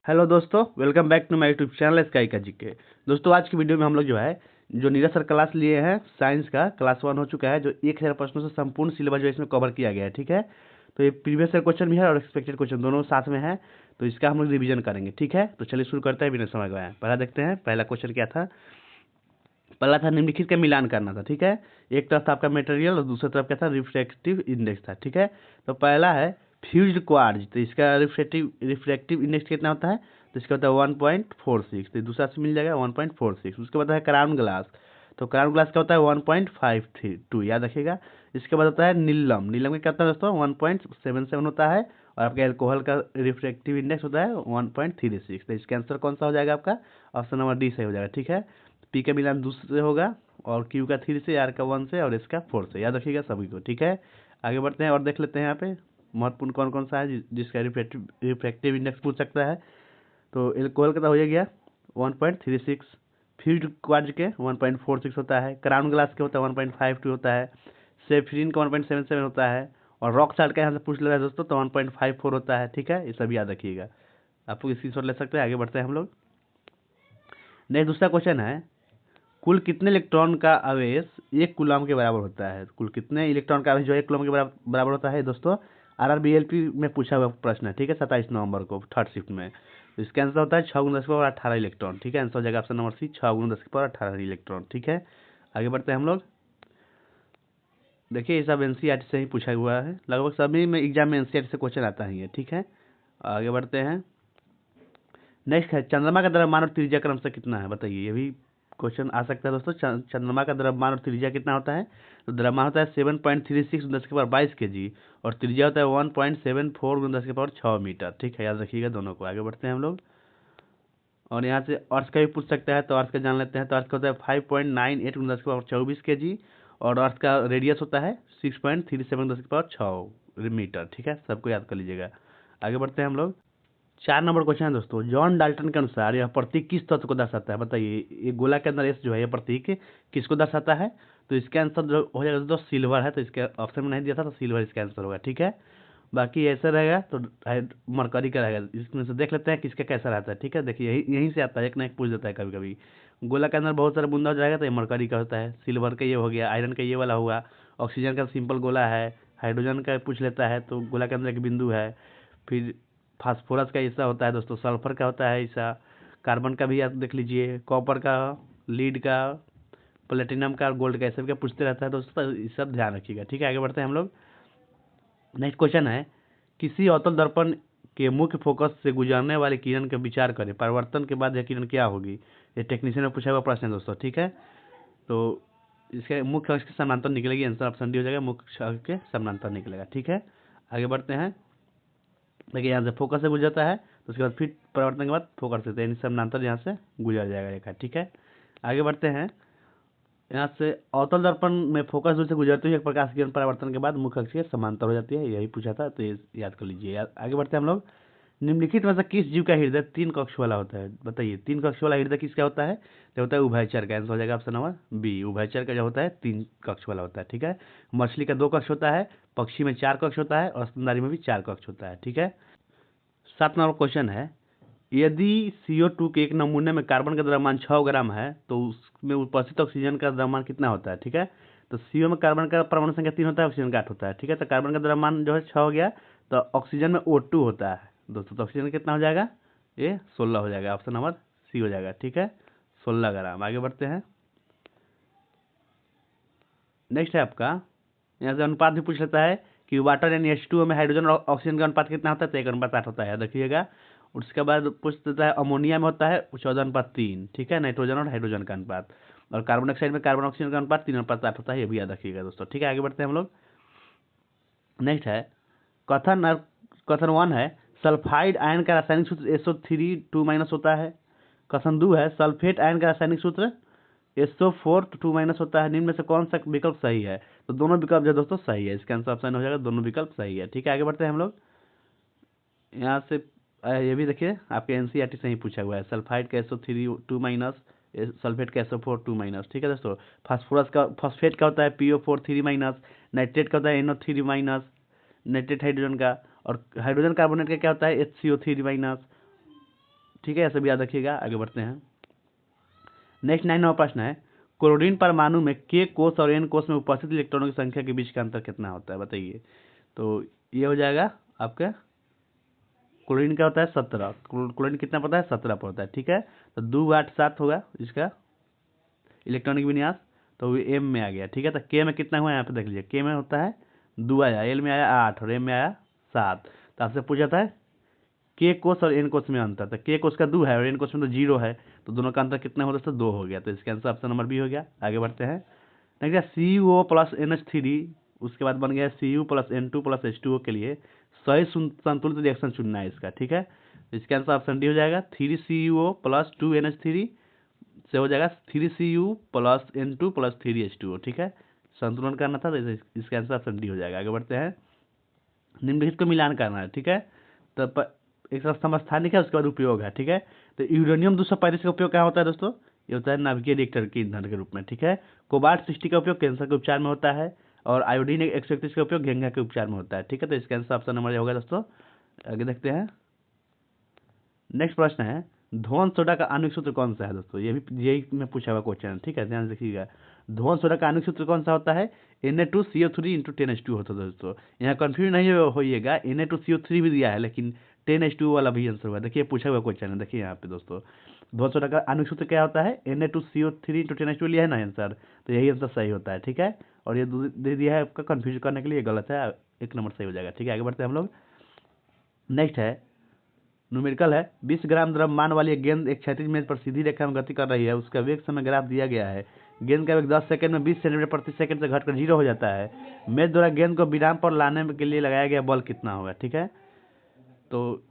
Hello दोस्तों, welcome back to my YouTube channel sky का GK. दोस्तों, आज की वीडियो में हम लोग जो नीरज सर क्लास लिए हैं साइंस का क्लास 1 हो चुका है, जो 1000 प्रश्नों से संपूर्ण सिलेबस जो इसमें कवर किया गया है। ठीक है, तो ये प्रीवियस ईयर क्वेश्चन भी है और एक्सपेक्टेड क्वेश्चन दोनों साथ में है, तो इसका हम लोग रिवीजन करेंगे। ठीक है, तो चलिए शुरू करते हैं बिना समय गवाए। पहला देखते हैं, पहला क्वेश्चन क्या था। पहला था निम्नलिखित का मिलान करना था। ठीक है, एक तरफ था आपका मटेरियल और दूसरी तरफ क्या था, रिफ्रैक्टिव इंडेक्स था। ठीक है, तो पहला है फ्यूज्ड क्वार्ट्ज, तो इसका रिफ्रैक्टिव इंडेक्स कितना होता है, तो इसका होता है 1.46। तो दूसरा से मिल जाएगा 1.46। उसके बाद है क्राउन ग्लास, तो क्राउन ग्लास का होता है 1.52, याद रखिएगा। इसके बाद होता है नीलम, नीलम का क्या होता है दोस्तों, 1.77 होता है। और आपका एल्कोहल का रिफ्रैक्टिव इंडेक्स होता है 1.36। तो इसका आंसर कौन सा हो जाएगा, आपका ऑप्शन नंबर डी सही हो जाएगा। ठीक है, पी का मिलान दूसरे होगा और क्यू का 3 से, आर का 1 से और इसका 4 से, याद रखिएगा सभी को। ठीक है, आगे बढ़ते हैं और देख लेते हैं यहाँ पे महत्वपूर्ण कौन कौन सा है जिसका रिफ्रैक्टिव इंडेक्स पूछ सकता है। तो एल्कोहल का तो हो गया 1.36, फ्यूज्ड क्वार्ट्ज के 1.46 होता है, क्राउन ग्लास के होता है 1.52 होता है, सेफरीन का 1.77 होता है, और रॉक साल्ट का यहाँ से पूछ ले रहा है दोस्तों तो 1.54 होता है। ठीक है, ये सब याद रखिएगा, आप लोग स्क्रीनशॉट ले सकते हैं। आगे बढ़ते हैं हम लोग। नेक्स्ट दूसरा क्वेश्चन है, कुल कितने इलेक्ट्रॉन का आवेश 1 कूलम के बराबर होता है। कुल कितने इलेक्ट्रॉन का आवेश जो 1 कूलम के बराबर होता है दोस्तों, आरआरबीएलपी में पूछा हुआ प्रश्न है। ठीक है, 27 नवंबर को थर्ड शिफ्ट में। तो इसका आंसर होता है 6 × 10⁻18 इलेक्ट्रॉन। ठीक है, आंसर हो जाएगा ऑप्शन नंबर सी, 6 × 10⁻18 इलेक्ट्रॉन। ठीक है, आगे बढ़ते हैं हम लोग। देखिए, ये सब एनसीईआरटी से ही पूछा हुआ है, लगभग सभी में एग्जाम में एनसीईआरटी से क्वेश्चन आता ही है। ठीक है, आगे बढ़ते हैं। नेक्स्ट है, चंद्रमा का द्रव्यमान और त्रिज्या क्रमशः कितना है, बताइए। ये भी क्वेश्चन आ सकता है दोस्तों। चंद्रमा का द्रव्यमान और त्रिज्या कितना होता है, तो द्रव्यमान होता है 7.36 × 10⁻22 kg और त्रिज्या होता है 1.74 × 10⁻6 मीटर। ठीक है, याद रखिएगा दोनों को। आगे बढ़ते हैं हम लोग और यहाँ से अर्थ का भी पूछ सकता है, तो अर्थ का जान लेते हैं। तो अर्थ का होता है 5.98 × 10⁻24 kg और अर्थ का रेडियस होता है 6.37 × 10⁻6 मीटर। ठीक है, सबको याद कर लीजिएगा। आगे बढ़ते हैं हम लोग। 4 नंबर क्वेश्चन है दोस्तों, जॉन डाल्टन के अनुसार यह प्रतीक किस तत्व को दर्शाता है, बताइए। ये गोला के अंदर एस जो है, यह प्रतीक किसको दर्शाता है, तो इसका आंसर जो हो जाएगा दोस्तों सिल्वर है, तो इसके ऑप्शन में नहीं दिया था तो सिल्वर इसका आंसर होगा। ठीक है, बाकी ऐसा रहेगा तो मरकरी का रहेगा। इसमें से देख लेते हैं किसका कैसा रहता है। ठीक है, देखिए यहीं से आता है, एक ना एक पूछ देता है कभी कभी। गोला के अंदर बहुत सारा बूंदा हो जाएगा तो ये मरकरी का होता है, सिल्वर का ये हो गया, आयरन का ये वाला हुआ, ऑक्सीजन का सिंपल गोला है, हाइड्रोजन का पूछ लेता है तो गोला के अंदर एक बिंदु है, फिर फास्फोरस का हिस्सा होता है दोस्तों, सल्फर का होता है हिस्सा, कार्बन का भी आप देख लीजिए, कॉपर का, लीड का, प्लेटिनम का, गोल्ड का, सब का पूछते रहता है दोस्तों, तो ये सब ध्यान रखिएगा। ठीक है, आगे बढ़ते हैं हम लोग। नेक्स्ट क्वेश्चन है, किसी अवतल दर्पण के मुख्य फोकस से गुजरने वाली किरण का विचार करें, परिवर्तन के बाद यह किरण क्या होगी। ये टेक्नीशियन में पूछा हुआ प्रश्न है दोस्तों। ठीक है, तो इसके मुख्य अक्ष के समानांतर निकलेगी, आंसर ऑप्शन डी हो जाएगा, मुख्य अक्ष के समानांतर निकलेगा। ठीक है, आगे बढ़ते हैं। देखिए, यहाँ से फोकस से गुजरता है तो उसके बाद फिर परिवर्तन के बाद फोकस से, यानी समानांतर यहाँ से गुजर जाएगा रेखा। ठीक है, आगे बढ़ते हैं। यहाँ से अवतल दर्पण में फोकस दूर से गुजरते हुए एक प्रकाश किरण परावर्तन के बाद मुख्य अक्ष के समांतर हो जाती है, यही पूछा था, तो ये याद कर लीजिए। आगे बढ़ते हैं हम लोग। निम्नलिखित में से किस जीव का हृदय 3 कक्ष वाला होता है, बताइए। 3 कक्ष वाला हृदय किसका होता है, तो होता है उभयचर का, आंसर हो जाएगा ऑप्शन नंबर बी, उभयचर का जो होता है 3 कक्ष वाला होता है। ठीक है, मछली का 2 कक्ष होता है, पक्षी में 4 कक्ष होता है और स्तनधारी में भी 4 कक्ष होता है। ठीक है, 7 नंबर क्वेश्चन है, यदि CO2 के एक नमूने में कार्बन का द्रव्यमान 6 ग्राम है तो उसमें उपस्थित ऑक्सीजन का द्रव्यमान कितना होता है। ठीक है, तो CO में कार्बन का परमाणु संख्या 3 होता है, ऑक्सीजन का 8 होता है। ठीक है, तो कार्बन का द्रव्यमान जो है 6 हो गया, तो ऑक्सीजन में O2 होता है दोस्तों, तो ऑक्सीजन कितना हो जाएगा, ये 16 हो जाएगा, ऑप्शन नंबर सी हो जाएगा। ठीक है, 16 ग्राम। आगे बढ़ते हैं। नेक्स्ट है आपका, यहाँ से अनुपात भी पूछ लेता है कि वाटर यानी H2O में हाइड्रोजन और ऑक्सीजन का अनुपात कितना होता है, तो 1:8 होता है, याद रखिएगा। उसके बाद पूछ देता है अमोनिया में होता है 14:3। ठीक है, नाइट्रोजन और हाइड्रोजन का अनुपात, और कार्बन डाइऑक्साइड में कार्बन ऑक्सीजन का अनुपात 3:8 होता है, ये भी याद रखिएगा दोस्तों। ठीक है, आगे बढ़ते हैं हम लोग। नेक्स्ट है कथन 1 है, सल्फाइड आयन का रासायनिक सूत्र SO3 2- होता है। कथन 2 है, सल्फेट आयन का रासायनिक सूत्र SO4 2- होता है। निम्न में से कौन सा विकल्प सही है, तो दोनों विकल्प जो दोस्तों सही है, इसका आंसर ऑप्शन हो जाएगा दोनों विकल्प सही है। ठीक है, आगे बढ़ते हैं हम लोग। यहाँ से ये भी देखिए आपके एनसीईआरटी से ही पूछा हुआ है, सल्फाइड का SO3 2-, सल्फेट का SO4 2-। ठीक है दोस्तों, फॉस्फेट का होता है PO4 3-, नाइट्रेट का होता है NO3-, नाइट्रेट हाइड्रोजन का, और हाइड्रोजन कार्बोनेट का क्या होता है HCO3-। ठीक है, ऐसे भी याद रखिएगा। आगे बढ़ते हैं। नेक्स्ट 9वां प्रश्न है, क्लोरीन परमाणु में k कोष और n कोष में उपस्थित इलेक्ट्रॉनों की संख्या के बीच का अंतर कितना होता है, बताइए। तो ये हो जाएगा आपका, क्लोरीन का होता है 17, क्लोरीन कितना पता है, 17 पर होता है, ठीक है। तो 2 8 7 होगा इसका इलेक्ट्रॉनिक विन्यास, तो ये एम में आ गया, ठीक है। तो के में कितना हुआ यहाँ पे देख लीजिए, के में होता है 2 आया, एल में आया 8 और एम में आया 7। तो आपसे पूछा था के कोष और एन कोष में अंतर, तो के कोष का 2 है और एन कोष में तो 0 है, तो दोनों का अंतर कितना हो रहा है, 2 हो गया। तो इसका आंसर ऑप्शन नंबर बी हो गया। आगे बढ़ते हैं। नेक्स्ट CuO प्लस NH3, उसके बाद बन गया Cu plus N2 plus H2O के लिए सही संतुलित रिएक्शन चुनना है इसका, ठीक है। तो इसका आंसर ऑप्शन डी हो जाएगा, 3Cu प्लस 2NH3 से हो जाएगा 3Cu plus N2 plus 3H2O, ठीक है। संतुलन करना था, तो इसका आंसर ऑप्शन डी हो जाएगा। आगे बढ़ते हैं। निम्नलिखित को मिलान करना है, ठीक है। तो एक समस्थानिक है, उसके बाद उपयोग है, ठीक है। तो यूरेनियम 235 का उपयोग क्या होता है दोस्तों, ये होता है नाभिकीय रिएक्टर के ईंधन के रूप में, ठीक है। कोबाल्ट 60 का उपयोग कैंसर के उपचार में होता है और आयोडीन 131 का उपयोग घेंघा के उपचार में होता है, ठीक है। तो इसका आंसर ऑप्शन नंबर होगा दोस्तों। आगे देखते हैं। नेक्स्ट प्रश्न है, धोन सोडा का आणविक सूत्र कौन सा है दोस्तों, ये भी यही में पूछा हुआ क्वेश्चन है, ठीक है, ध्यान से देखिएगा। धोन सोडा का आणविक सूत्र कौन सा होता है, Na2CO3 × 10H2 होता है दोस्तों। यहाँ कंफ्यूज नहीं होइएगा, Na2CO3 भी दिया है लेकिन 10H2 वाला भी आंसर हुआ, देखिए पूछा हुआ क्वेश्चन है, देखिए यहाँ पे दोस्तों। धोन सोडा का आणविक सूत्र क्या होता है, Na2CO3 × 10H2 लिया है ना आंसर, तो यही आंसर सही होता है, ठीक है। और ये दे दिया है आपका कंफ्यूज करने के लिए, गलत है, 1 नंबर सही हो जाएगा, ठीक है। आगे बढ़ते हैं हम लोग। नेक्स्ट है न्यूमेरिकल है, 20 ग्राम द्रव्यमान वाली एक गेंद एक क्षैतिज मेज पर सीधी रेखा में गति कर रही है, उसका वेग समय ग्राफ दिया गया है। गेंद का वेग 10 सेकंड में 20 सेंटीमीटर प्रति सेकंड से घटकर 0 हो जाता है। मेज द्वारा गेंद को विराम पर लाने के लिए लगाया गया बल कितना होगा, ठीक है। तो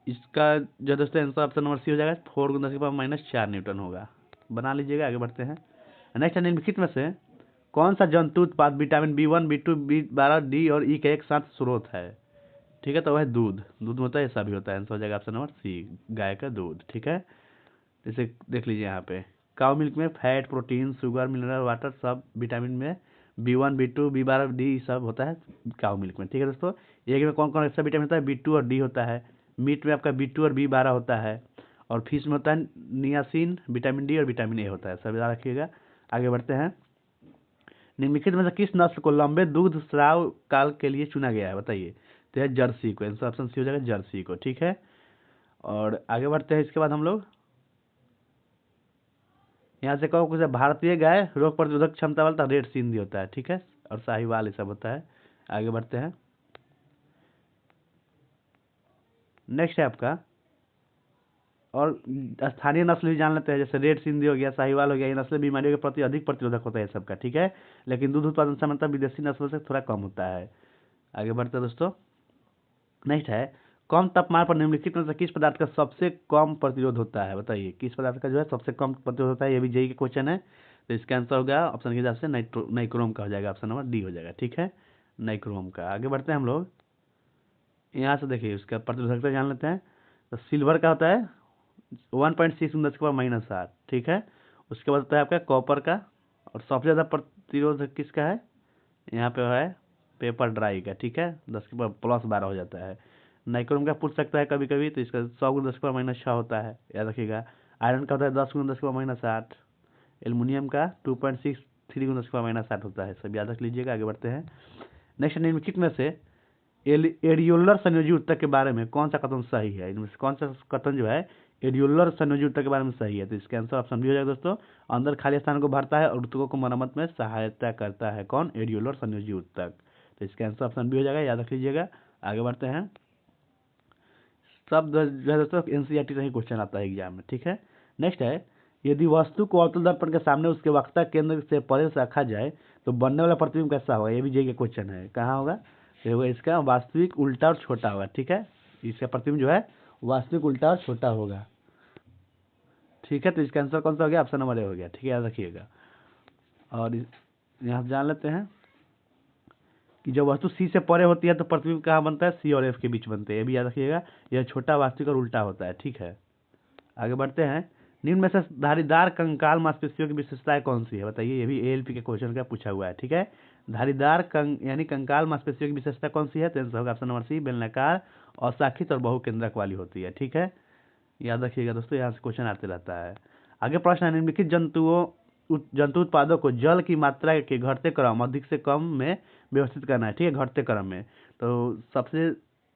इसका जो दोस्तों आंसर ऑप्शन नंबर सी हो जाएगा, 4 × 10⁻⁻4 न्यूटन होगा, बना लीजिएगा। आगे बढ़ते हैं। नेक्स्ट निम्नलिखित में से कौन सा जंतु उत्पाद vitamin B1 B2 B12 D और E का एक साथ स्रोत है, ठीक है। तो वह दूध होता है, ऐसा भी होता है, आंसर हो जाएगा ऑप्शन नंबर सी, गाय का दूध, ठीक है। जैसे देख लीजिए यहाँ पे काउ मिल्क में fat, protein, sugar, mineral water सब विटामिन में B1 B2 B12 D सब होता है काउ मिल्क में, ठीक है दोस्तों। एग में कौन कौन सा विटामिन होता है, B2 और D होता है। मीट में आपका B2 और B12 होता है और फिश में होता है नियासिन, विटामिन D और विटामिन ए होता है, सब याद रखिएगा। आगे बढ़ते हैं। निम्नलिखित में से किस नस्ल को लंबे दूध स्राव काल के लिए चुना गया है, बताइए। तो है जर्सी को, आंसर ऑप्शन सी हो जाएगा, जर्सी को, ठीक है। और आगे बढ़ते हैं। इसके बाद हम लोग यहाँ से कहो कुछ भारतीय गाय रोग प्रतिरोधक क्षमता वाला रेड सिंधी होता है, ठीक है, और साहिवाल ये सब होता है। आगे बढ़ते हैं। नेक्स्ट है आपका, और स्थानीय नस्ल भी जान लेते हैं, जैसे रेड सिंधी हो गया, साहिवाल हो गया, ये नस्लें बीमारियों के प्रति अधिक प्रतिरोधक होता है सबका, ठीक है। लेकिन दूध उत्पादन क्षमता विदेशी नस्लों से थोड़ा कम होता है। आगे बढ़ते हैं दोस्तों। नेक्स्ट है, कम तापमान पर निम्नलिखित में से किस पदार्थ का सबसे कम प्रतिरोध होता है, बताइए। किस पदार्थ का जो है सबसे कम प्रतिरोध होता है, ये भी जेईई का क्वेश्चन है। तो इसका आंसर हो गया ऑप्शन के हिसाब से नाइक्रोम का हो जाएगा, ऑप्शन नंबर डी हो जाएगा, ठीक है, नाइक्रोम का। आगे बढ़ते हैं हम लोग। यहाँ से देखिए उसका प्रतिरोधकता जान लेते हैं। तो सिल्वर का होता है 1.6 × 10⁻⁷, ठीक है। उसके बाद होता है आपका कॉपर का, और सबसे ज़्यादा प्रतिरोधक किसका है, यहाँ पे है पेपर ड्राई का, ठीक है, 10⁻+12 हो जाता है। नाइक्रोम का पूछ सकता है कभी कभी, तो इसका 100 × 10⁻⁶ होता है, याद रखिएगा। आयरन का होता है 10 × 10⁻60। एल्युमिनियम का 2.63 × 10⁻60 होता है, सब याद रख लीजिएगा। आगे बढ़ते हैं। नेक्स्ट निम्नलिखित में से एडियोलर संयोजी उत्तक के बारे में कौन सा कथन सही है, इनमें से कौन सा कथन जो है एडियोलर संयोजी उत्तक के बारे में सही है। तो इसका आंसर ऑप्शन बी हो जाएगा दोस्तों, अंदर खाली स्थान को भरता है और उत्तकों को मरम्मत में सहायता करता है, कौन, एडियोलर संयोजी उत्तक। तो इसका आंसर ऑप्शन बी हो जाएगा, याद रख लीजिएगा। आगे बढ़ते हैं। सब जो है दोस्तों एनसीईआरटी से ही क्वेश्चन आता है एग्जाम में, ठीक है। नेक्स्ट है, यदि वस्तु को अवतल दर्पण के सामने उसके वक्ता केंद्र से परे से रखा जाए तो बनने वाला प्रतिबिंब कैसा होगा, ये भी जेईई का क्वेश्चन है। कहाँ होगा, तो इसका वास्तविक, उल्टा और छोटा होगा, ठीक है। इसका प्रतिबिंब जो है वास्तविक, उल्टा और छोटा होगा, ठीक है। तो इसका आंसर कौन सा हो गया, ऑप्शन नंबर ए हो गया, ठीक है, याद रखिएगा। और यहाँ जान लेते हैं कि जब वस्तु सी से परे होती है तो प्रतिबिंब कहाँ बनता है, सी और एफ के बीच बनते हैं, ये भी याद रखिएगा। यह छोटा, वास्तविक और उल्टा होता है, ठीक है। आगे बढ़ते हैं। निम्न में से धारीदार कंकाल मांसपेशियों की विशेषताएं कौन सी है, बताइए। ये भी एएलपी के क्वेश्चन का पूछा हुआ है, ठीक है। धारीदार यानी कंकाल मांसपेशियों की विशेषता कौन सी है, तो आंसर होगा ऑप्शन नंबर सी, बेलनाकार, अशाखित और बहुकेंद्रक वाली होती है, ठीक है। याद रखिएगा दोस्तों, यहाँ से क्वेश्चन आते रहता है। आगे प्रश्न है, निम्नलिखित जंतु उत्पादों को जल की मात्रा के घटते क्रम अधिक से कम में व्यवस्थित करना है, ठीक है, घटते क्रम में। तो सबसे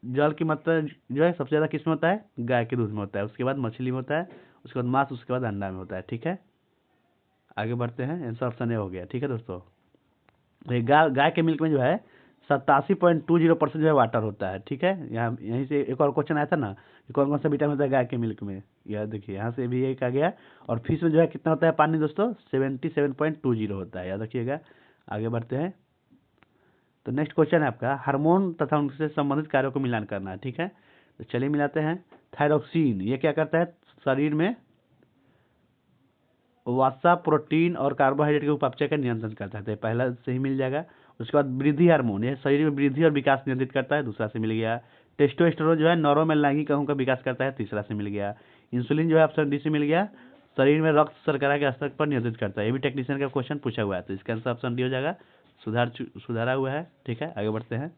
जल की मात्रा जो है सबसे ज़्यादा किस में होता है, गाय के दूध में होता है, उसके बाद मछली में होता है, उसके बाद मांस, उसके बाद अंडा में होता है, ठीक है। आगे बढ़ते हैं, आंसर ऑप्शन ए हो गया, ठीक है दोस्तों। ये गाय के मिल्क में जो है 87.20% जो है वाटर होता है, ठीक है। यहाँ यहीं से एक और क्वेश्चन आया था ना कि कौन कौन सा विटामिन होता है गाय के मिल्क में, यह देखिए यहाँ से भी एक आ गया। और फिश में जो है कितना होता है पानी दोस्तों, 77.20 होता है, याद रखिएगा। आगे बढ़ते हैं, तो नेक्स्ट क्वेश्चन है आपका, हार्मोन तथा उनसे संबंधित कार्यों को मिलान करना है, ठीक है। तो चलिए मिलाते हैं। थायरोक्सिन ये क्या करता है, शरीर में वसा, प्रोटीन और कार्बोहाइड्रेट के उपापचय का नियंत्रण करता है, तो पहला से ही मिल जाएगा। उसके बाद वृद्धि हार्मोन, यह शरीर में वृद्धि और विकास नियंत्रित करता है, दूसरा से मिल गया। टेस्टोस्टेरोन जो है नौरों में लैंगिक अंगों का विकास करता है, तीसरा से मिल गया। इंसुलिन जो है ऑप्शन डी से मिल गया, शरीर में रक्त शर्करा के स्तर पर नियंत्रित करता है, ये भी टेक्नीशियन का क्वेश्चन पूछा हुआ है, तो इसका आंसर ऑप्शन डी हो जाएगा, सुधारा हुआ है, ठीक है। आगे बढ़ते हैं,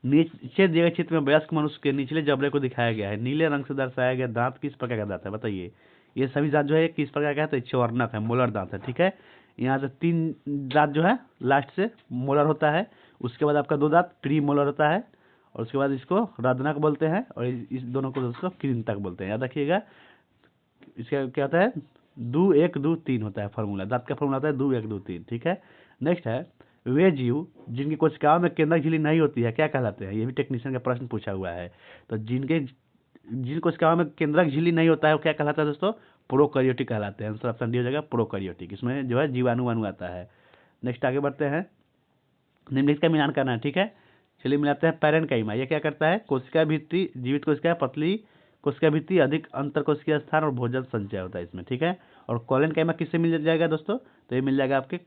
नीचे दिए गए चित्र में वयस्क मनुष्य के निचले जबड़े को दिखाया गया है, नीले रंग से दर्शाया गया दांत किस प्रकार का दांत है, बताइए। ये सभी दांत जो है किस प्रकार का है, तो चौर्णक है, मोलर दांत है, ठीक है। यहाँ से 3 दांत जो है लास्ट से मोलर होता है, उसके बाद आपका 2 दांत प्री मोलर होता है, और उसके बाद इसको रदनक बोलते हैं, और इस दोनों को दोस्तों कृंतक बोलते हैं, याद रखिएगा। इसका क्या होता है, 2 1 2 3 होता है फार्मूला, दांत का फार्मूला होता है 2 1 2 3, ठीक है। नेक्स्ट है, वे जीव जिनकी कोशिकाओं में केंद्रक झिल्ली नहीं होती है क्या कहलाते हैं, ये भी टेक्नीशियन का प्रश्न पूछा हुआ है। तो जिन कोशिकाओं में केंद्रक झिल्ली नहीं होता है वो क्या कहलाता है दोस्तों, प्रोकैरियोटिक कहलाते हैं, आंसर ऑप्शन डी हो जाएगा प्रोकैरियोटिक, इसमें जो है जीवाणु आता है। नेक्स्ट आगे बढ़ते हैं, निम्नलिखित का मिलान करना है, ठीक है। चलिए मिलाते हैं, पैरेन्काइमा ये क्या करता है, कोशिका भित्ति, जीवित कोशिका, पतली कोशिका भित्ति, अधिक अंतर कोशिकीय स्थान और भोजन संचय होता है इसमें, ठीक है। और कोलेनकाइमा किससे मिल जाएगा दोस्तों, तो ये मिल जाएगा आपके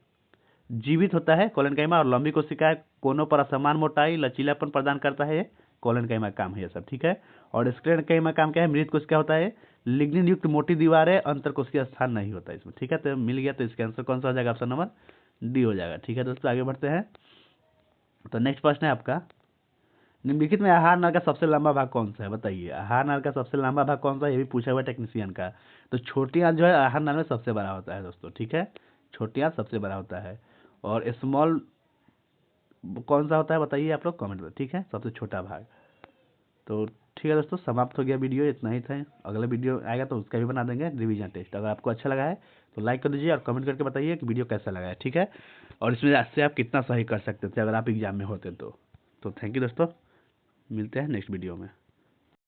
जीवित होता है कोलेनकाइमा, और लंबी कोशिका कोनों पर असमान मोटाई लचीलापन प्रदान करता है, ये कोलेनकाइमा काम है ये सब, ठीक है। और स्क्लेरेनकाइमा काम क्या है, मृत कोशिका होता है, लिग्निन युक्त मोटी दीवारें, अंतर कोशिकीय स्थान नहीं होता इसमें, ठीक है। तो मिल गया, तो इसका आंसर कौन सा हो जाएगा, ऑप्शन नंबर डी हो जाएगा, ठीक है दोस्तों। आगे बढ़ते हैं, तो नेक्स्ट प्रश्न है आपका, निम्नलिखित में आहार नाल का सबसे लंबा भाग कौन सा है, बताइए। आहार नाल का सबसे लंबा भाग कौन सा है, ये भी पूछा हुआ है टेक्नीशियन का। तो छोटी आंत जो है आहार नाल में सबसे बड़ा होता है दोस्तों, ठीक है, छोटी आंत सबसे बड़ा होता है। और स्मॉल कौन सा होता है बताइए आप लोग कमेंट में, ठीक है, सबसे छोटा भाग। तो ठीक है दोस्तों, समाप्त हो गया वीडियो, इतना ही था। अगला वीडियो आएगा तो उसका भी बना देंगे रिवीजन टेस्ट। अगर आपको अच्छा लगा है तो लाइक कर दीजिए और कमेंट करके बताइए कि वीडियो कैसा लगा है, ठीक है। और इसमें से आप कितना सही कर सकते थे अगर आप एग्जाम में होते तो थैंक यू दोस्तों, मिलते हैं नेक्स्ट वीडियो में।